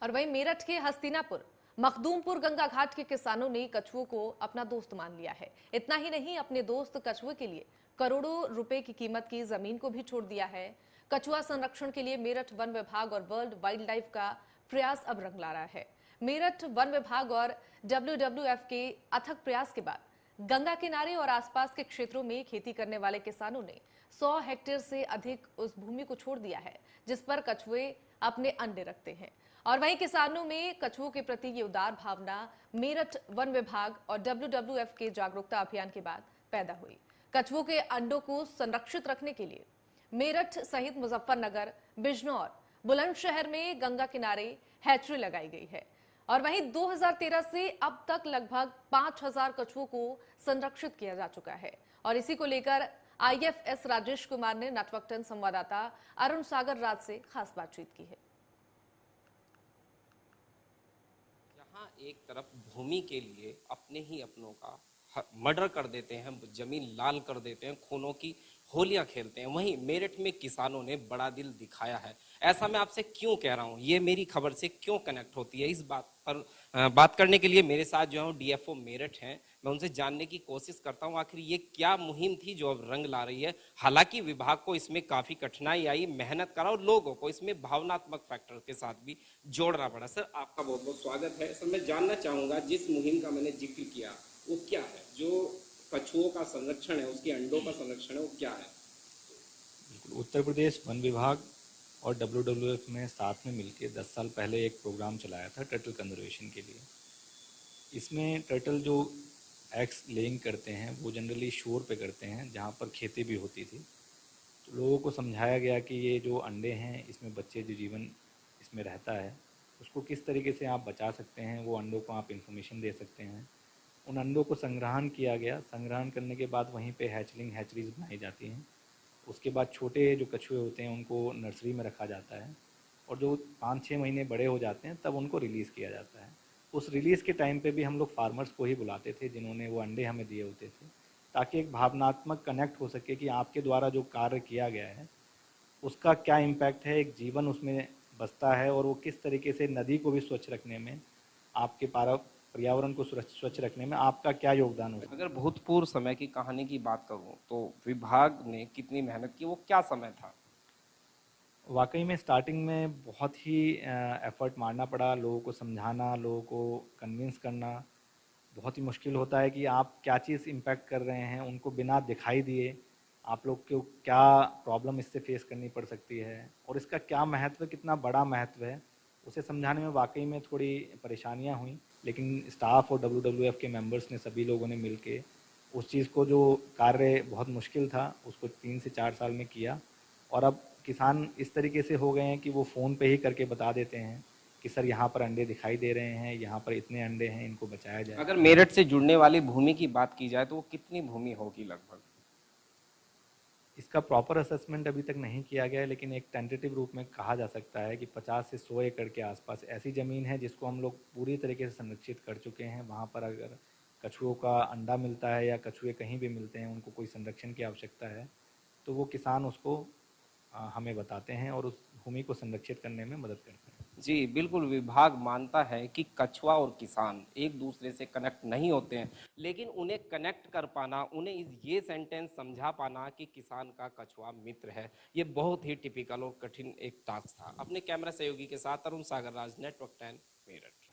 और वहीं मेरठ के हस्तिनापुर मखदूमपुर गंगा घाट के किसानों ने कछुओं को अपना दोस्त मान लिया है। इतना ही नहीं, अपने दोस्त कछुए के लिए करोड़ों रुपए की कीमत की जमीन को भी छोड़ दिया है। कछुआ संरक्षण के लिए मेरठ वन विभाग और वर्ल्ड वाइल्ड लाइफ का प्रयास अब रंग ला रहा है। मेरठ वन विभाग और WWF के अथक प्रयास के बाद गंगा किनारे और आसपास के क्षेत्रों में खेती करने वाले किसानों ने 100 हेक्टेयर से अधिक उस भूमि को छोड़ दिया है जिस पर कछुए अपने अंडे रखते हैं। और वहीं किसानों में कछुओं के प्रति ये उदार भावना मेरठ वन विभाग और WWF के जागरूकता अभियान के बाद पैदा हुई। कछुओं के अंडों को संरक्षित रखने के लिए मेरठ सहित मुजफ्फरनगर, बिजनौर, बुलंदशहर में गंगा किनारे हैचरी लगाई गई है। और वहीं 2013 से अब तक लगभग 5000 कछुओं को संरक्षित किया जा चुका है। और इसी को लेकर IFS राजेश कुमार ने नेटवर्क 10 संवाददाता अरुण सागर राज से खास बातचीत की है। जहाँ एक तरफ भूमि के लिए अपने ही अपनों का मर्डर कर देते हैं, जमीन लाल कर देते हैं, खूनों की होलियां खेलते हैं, वहीं मेरठ में किसानों ने बड़ा दिल दिखाया है। ऐसा मैं आपसे क्यों कह रहा हूँ, ये मेरी खबर से क्यों कनेक्ट होती है, इस बात पर बात करने के लिए मेरे साथ जो है DFO मेरठ हैं। मैं उनसे जानने की कोशिश करता हूँ आखिर ये क्या मुहिम थी जो अब रंग ला रही है। हालांकि विभाग को इसमें काफी कठिनाई आई, मेहनत करा और लोगों को इसमें भावनात्मक फैक्टर के साथ भी जोड़ना पड़ा। सर, आपका बहुत बहुत स्वागत है। सर, मैं जानना चाहूंगा जिस मुहिम का मैंने जिक्र किया वो क्या है, जो कछुओं का संरक्षण है, उसके अंडों का संरक्षण है, वो क्या है? उत्तर प्रदेश वन विभाग और WWF ने साथ में मिलकर 10 साल पहले एक प्रोग्राम चलाया था टर्टल कंजर्वेशन के लिए। इसमें टर्टल जो एग्स लेइंग करते हैं वो जनरली शोर पे करते हैं जहाँ पर खेती भी होती थी। तो लोगों को समझाया गया कि ये जो अंडे हैं इसमें बच्चे जो जीवन इसमें रहता है उसको किस तरीके से आप बचा सकते हैं, वो अंडों को आप इंफॉर्मेशन दे सकते हैं। उन अंडों को संग्रहण किया गया। संग्रहण करने के बाद वहीं पे हैचरीज बनाई जाती हैं। उसके बाद छोटे जो कछुए होते हैं उनको नर्सरी में रखा जाता है और जो 5-6 महीने बड़े हो जाते हैं तब उनको रिलीज़ किया जाता है। उस रिलीज़ के टाइम पे भी हम लोग फार्मर्स को ही बुलाते थे जिन्होंने वो अंडे हमें दिए होते थे, ताकि एक भावनात्मक कनेक्ट हो सके कि आपके द्वारा जो कार्य किया गया है उसका क्या इम्पैक्ट है, एक जीवन उसमें बसता है और वो किस तरीके से नदी को भी स्वच्छ रखने में, आपके पर्यावरण को स्वच्छ रखने में आपका क्या योगदान हो। अगर भूतपूर्व समय की कहानी की बात करूं तो विभाग ने कितनी मेहनत की, वो क्या समय था? वाकई में स्टार्टिंग में बहुत ही एफर्ट मारना पड़ा, लोगों को समझाना, लोगों को कन्विंस करना बहुत ही मुश्किल होता है कि आप क्या चीज़ इम्पैक्ट कर रहे हैं, उनको बिना दिखाई दिए आप लोग को क्या प्रॉब्लम इससे फेस करनी पड़ सकती है और इसका क्या महत्व, कितना बड़ा महत्व है, उसे समझाने में वाकई में थोड़ी परेशानियां हुई। लेकिन स्टाफ और WWF के मेंबर्स ने, सभी लोगों ने मिलके उस चीज़ को, जो कार्य बहुत मुश्किल था, उसको 3 से 4 साल में किया। और अब किसान इस तरीके से हो गए हैं कि वो फ़ोन पे ही करके बता देते हैं कि सर यहाँ पर अंडे दिखाई दे रहे हैं, यहाँ पर इतने अंडे हैं, इनको बचाया जाए। अगर मेरठ से जुड़ने वाली भूमि की बात की जाए तो वो कितनी भूमि होगी लगभग? इसका प्रॉपर असेसमेंट अभी तक नहीं किया गया है, लेकिन एक टेंटेटिव रूप में कहा जा सकता है कि 50 से 100 एकड़ के आसपास ऐसी ज़मीन है जिसको हम लोग पूरी तरीके से संरक्षित कर चुके हैं। वहाँ पर अगर कछुओं का अंडा मिलता है या कछुए कहीं भी मिलते हैं, उनको कोई संरक्षण की आवश्यकता है तो वो किसान उसको हमें बताते हैं और उस भूमि को संरक्षित करने में मदद करते हैं। जी बिल्कुल, विभाग मानता है कि कछुआ और किसान एक दूसरे से कनेक्ट नहीं होते हैं, लेकिन उन्हें कनेक्ट कर पाना, उन्हें ये सेंटेंस समझा पाना कि किसान का कछुआ मित्र है, ये बहुत ही टिपिकल और कठिन एक टास्क था। अपने कैमरा सहयोगी के साथ अरुण सागर राज, नेटवर्क 10, मेरठ।